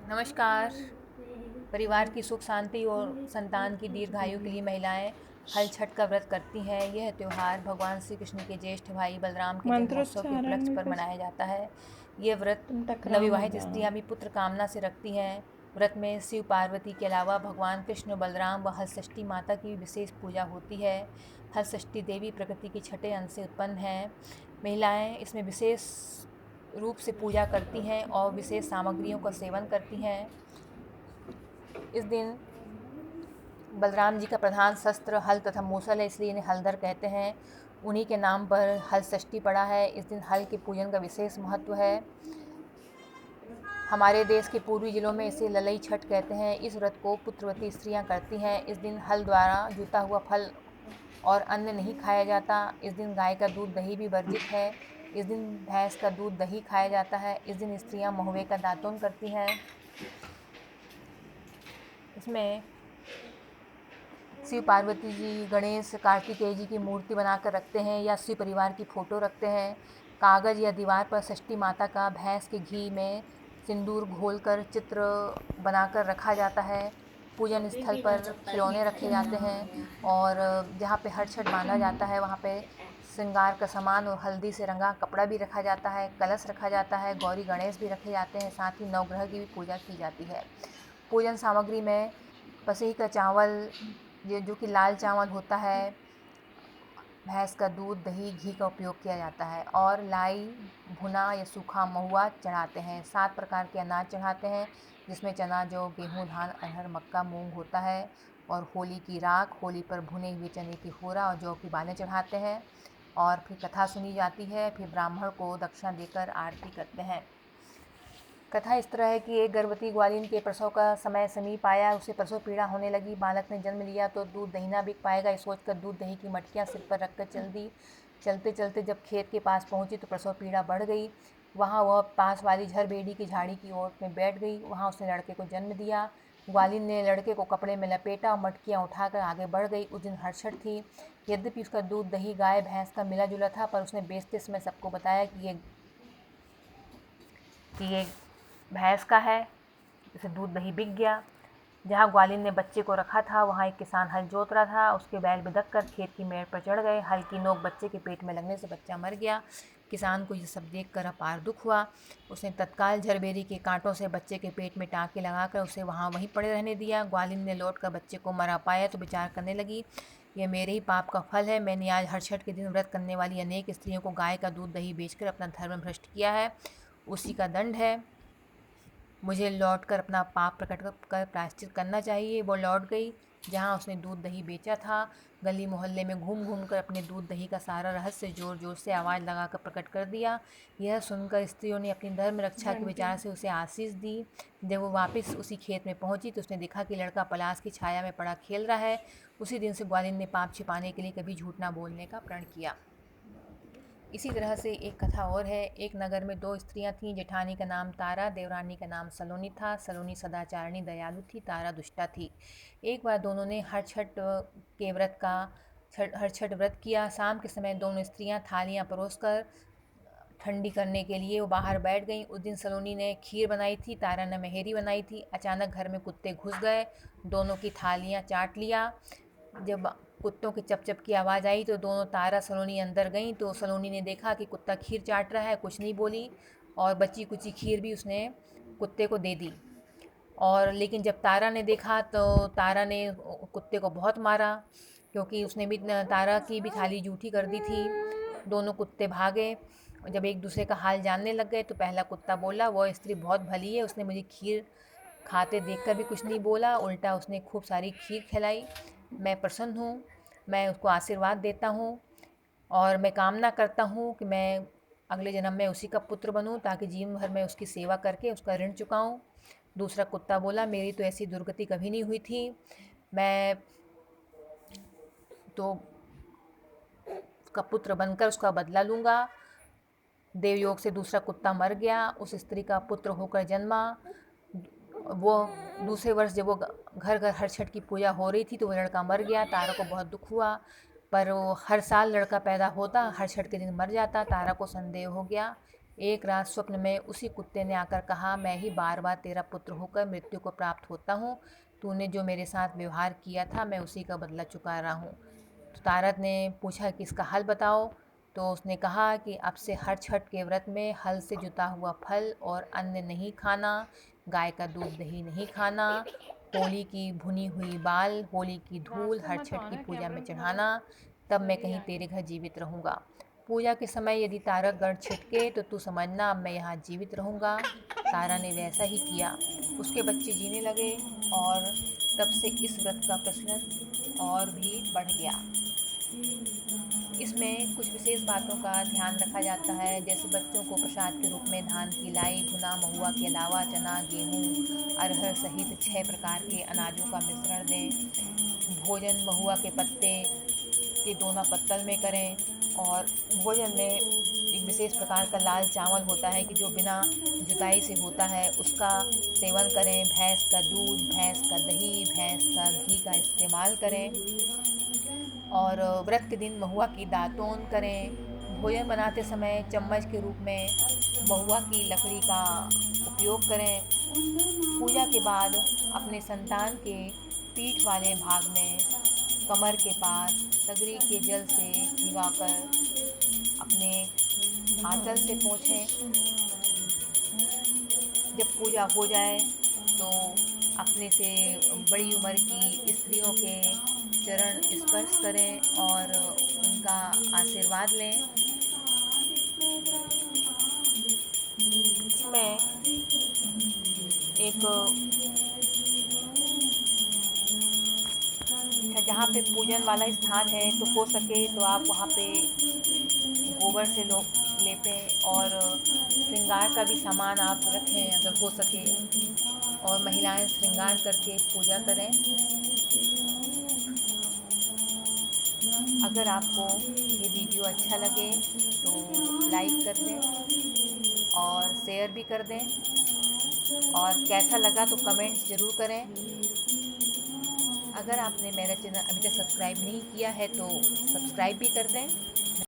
नमस्कार। परिवार की सुख शांति और संतान की दीर्घायु के लिए महिलाएं हल छठ का व्रत करती हैं। यह त्यौहार भगवान श्री कृष्ण के ज्येष्ठ भाई बलराम के जन्मोत्सव के मंत्रोच्चारण उपलक्ष्य में पर कुछ मनाया जाता है। यह व्रत तुम टकराओ मत नवविवाहित जाना। स्त्रियां भी पुत्र कामना से रखती हैं। व्रत में शिव पार्वती के अलावा भगवान कृष्ण, बलराम व हलषष्ठी माता की भी विशेष पूजा होती है। हलषष्ठी देवी प्रकृति के छठे अंश से उत्पन्न हैं। महिलाएं इसमें विशेष रूप से पूजा करती हैं और विशेष सामग्रियों का सेवन करती हैं। इस दिन बलराम जी का प्रधान शस्त्र हल तथा मूसल है, इसलिए इन्हें हलधर कहते हैं। उन्हीं के नाम पर हल षष्ठी पड़ा है। इस दिन हल के पूजन का विशेष महत्व है। हमारे देश के पूर्वी जिलों में इसे ललई छठ कहते हैं। इस व्रत को पुत्रवती स्त्रियां करती हैं। इस दिन हल द्वारा जुता हुआ फल और अन्न नहीं खाया जाता। इस दिन गाय का दूध दही भी वर्जित है। इस दिन भैंस का दूध दही खाया जाता है। इस दिन स्त्रियां महुए का दातून करती हैं। इसमें शिव पार्वती जी, गणेश, कार्तिकेय जी की मूर्ति बनाकर रखते हैं या शिव परिवार की फ़ोटो रखते हैं। कागज़ या दीवार पर षष्ठी माता का भैंस के घी में सिंदूर घोलकर चित्र बनाकर रखा जाता है। पूजन स्थल पर खिलौने रखे जाते हैं और जहाँ पे हर छठ बांधा जाता है वहाँ पे श्रृंगार का सामान और हल्दी से रंगा कपड़ा भी रखा जाता है, कलश रखा जाता है, गौरी गणेश भी रखे जाते हैं। साथ ही नवग्रह की भी पूजा की जाती है। पूजन सामग्री में पसई का चावल, ये जो कि लाल चावल होता है, भैंस का दूध, दही, घी का उपयोग किया जाता है और लाई, भुना या सूखा महुआ चढ़ाते हैं। 7 प्रकार के अनाज चढ़ाते हैं, जिसमें चना, जौ, गेहूँ, धान, अरहर, मक्का, मूंग होता है। और होली की राख, होली पर भुने हुए चने की होरा और जौ की बालें चढ़ाते हैं और फिर कथा सुनी जाती है। फिर ब्राह्मण को दक्षिणा देकर आरती करते हैं। कथा इस तरह है कि एक गर्भवती ग्वालिन के प्रसव का समय समीप आया। उसे प्रसव पीड़ा होने लगी। बालक ने जन्म लिया तो दूध दही ना बिक पाएगा, ये सोचकर दूध दही की मटकियाँ सिर पर रखकर चल दी। चलते चलते जब खेत के पास पहुंची तो प्रसव पीड़ा बढ़ गई। वहाँ वह पास वाली झरबेड़ी की झाड़ी की ओर में बैठ गई। वहाँ उसने लड़के को जन्म दिया। ग्वालिन ने लड़के को कपड़े में लपेटा और मटकियाँ उठाकर आगे बढ़ गई। उस दिन हरछठ थी। यद्यपि उसका दूध दही गाय भैंस का मिला जुला था, पर उसने बेचते समय सबको बताया कि ये भैंस का है। इसे दूध दही बिक गया। जहाँ ग्वालिन ने बच्चे को रखा था वहाँ एक किसान हल जोत रहा था। उसके बैल बिदक कर खेत की मेड़ पर चढ़ गए। हल की नोक बच्चे के पेट में लगने से बच्चा मर गया। किसान को ये सब देखकर अपार दुख हुआ। उसने तत्काल झरबेरी के कांटों से बच्चे के पेट में टाँके लगाकर उसे वहीं पड़े रहने दिया। ग्वालिन ने लौट कर बच्चे को मरा पाया तो विचार करने लगी, यह मेरे ही पाप का फल है। मैंने आज हरछठ के दिन व्रत करने वाली अनेक स्त्रियों को गाय का दूध दही बेचकर अपना धर्म भ्रष्ट किया है। उसी का दंड है। मुझे लौट कर अपना पाप प्रकट कर प्रायश्चित करना चाहिए। वो लौट गई जहाँ उसने दूध दही बेचा था। गली मोहल्ले में घूम घूम कर अपने दूध दही का सारा रहस्य जोर जोर से आवाज़ लगाकर प्रकट कर दिया। यह सुनकर स्त्रियों ने अपनी धर्म रक्षा के घंटी विचार से उसे आशीष दी। जब वो वापस उसी खेत में पहुंची तो उसने देखा कि लड़का पलाश की छाया में पड़ा खेल रहा है। उसी दिन से ग्वालिन ने पाप छिपाने के लिए कभी झूठ ना बोलने का प्रण किया। इसी तरह से एक कथा और है। एक नगर में 2 स्त्रियां थीं। जेठानी का नाम तारा, देवरानी का नाम सलोनी था। सलोनी सदाचारिणी दयालु थी, तारा दुष्टा थी। एक बार दोनों ने हर छठ व्रत किया। शाम के समय दोनों स्त्रियां थालियां परोसकर ठंडी करने के लिए वो बाहर बैठ गईं। उस दिन सलोनी ने खीर बनाई थी, तारा ने महेरी बनाई थी। अचानक घर में कुत्ते घुस गए, दोनों की थालियां चाट लिया। जब कुत्तों की चप चप की आवाज़ आई तो दोनों तारा सलोनी अंदर गईं तो सलोनी ने देखा कि कुत्ता खीर चाट रहा है, कुछ नहीं बोली और बची कुची खीर भी उसने कुत्ते को दे दी। और लेकिन जब तारा ने देखा तो तारा ने कुत्ते को बहुत मारा, क्योंकि उसने भी तारा की भी थाली जूठी कर दी थी। दोनों कुत्ते भागे और जब एक दूसरे का हाल जानने लग गए तो पहला कुत्ता बोला, वह स्त्री बहुत भली है, उसने मुझे खीर खाते देखकर भी कुछ नहीं बोला, उल्टा उसने खूब सारी खीर खिलाई। मैं प्रसन्न हूँ, मैं उसको आशीर्वाद देता हूँ और मैं कामना करता हूँ कि मैं अगले जन्म में उसी का पुत्र बनूँ ताकि जीवन भर में उसकी सेवा करके उसका ऋण चुकाऊँ। दूसरा कुत्ता बोला, मेरी तो ऐसी दुर्गति कभी नहीं हुई थी, मैं तो उसका पुत्र बनकर उसका बदला लूँगा। देवयोग से दूसरा कुत्ता मर गया, उस स्त्री का पुत्र होकर जन्मा। वो दूसरे वर्ष जब वो घर घर हर छठ की पूजा हो रही थी तो वो लड़का मर गया। तारा को बहुत दुख हुआ, पर वो हर साल लड़का पैदा होता, हर छठ के दिन मर जाता। तारा को संदेह हो गया, एक रात स्वप्न में उसी कुत्ते ने आकर कहा, मैं ही बार बार तेरा पुत्र होकर मृत्यु को प्राप्त होता हूँ। तूने जो मेरे साथ व्यवहार किया था मैं उसी का बदला चुका रहा हूँ। तो तारक ने पूछा कि इसका हल बताओ। तो उसने कहा कि अब से हर छठ के व्रत में हल से जुता हुआ फल और अन्न नहीं खाना, गाय का दूध दही नहीं खाना, होली की भुनी हुई बाल, होली की धूल हर छठ की पूजा में चढ़ाना, तब मैं कहीं तेरे घर जीवित रहूँगा। पूजा के समय यदि तारक गण छिटके तो तू समझना अब मैं यहाँ जीवित रहूँगा। तारा ने वैसा ही किया। उसके बच्चे जीने लगे और तब से इस व्रत का प्रचलन और भी बढ़ गया। इसमें कुछ विशेष बातों का ध्यान रखा जाता है, जैसे बच्चों को प्रसाद के रूप में धान की लाई, भुना महुआ के अलावा चना, गेहूँ, अरहर सहित 6 प्रकार के अनाजों का मिश्रण दें। भोजन महुआ के पत्ते के दोना पत्तल में करें और भोजन में एक विशेष प्रकार का लाल चावल होता है कि जो बिना जुताई से होता है, उसका सेवन करें। भैंस का दूध, भैंस का दही, भैंस का घी का इस्तेमाल करें और व्रत के दिन महुआ की दातून करें। भोजन बनाते समय चम्मच के रूप में महुआ की लकड़ी का उपयोग करें। पूजा के बाद अपने संतान के पीठ वाले भाग में कमर के पास सगरी के जल से भिगाकर अपने आंचल से पोंछें। जब पूजा हो जाए तो अपने से बड़ी उम्र की स्त्रियों के चरण स्पर्श करें और उनका आशीर्वाद लें। इसमें एक जहाँ पे पूजन वाला स्थान है तो हो सके तो आप वहाँ पे गोबर से लोग लेपें और श्रृंगार का भी सामान आप रखें अगर हो सके, और महिलाएं श्रृंगार करके पूजा करें। अगर आपको ये वीडियो अच्छा लगे तो लाइक कर दें और शेयर भी कर दें, और कैसा लगा तो कमेंट्स ज़रूर करें। अगर आपने मेरा चैनल अभी तक सब्सक्राइब नहीं किया है तो सब्सक्राइब भी कर दें।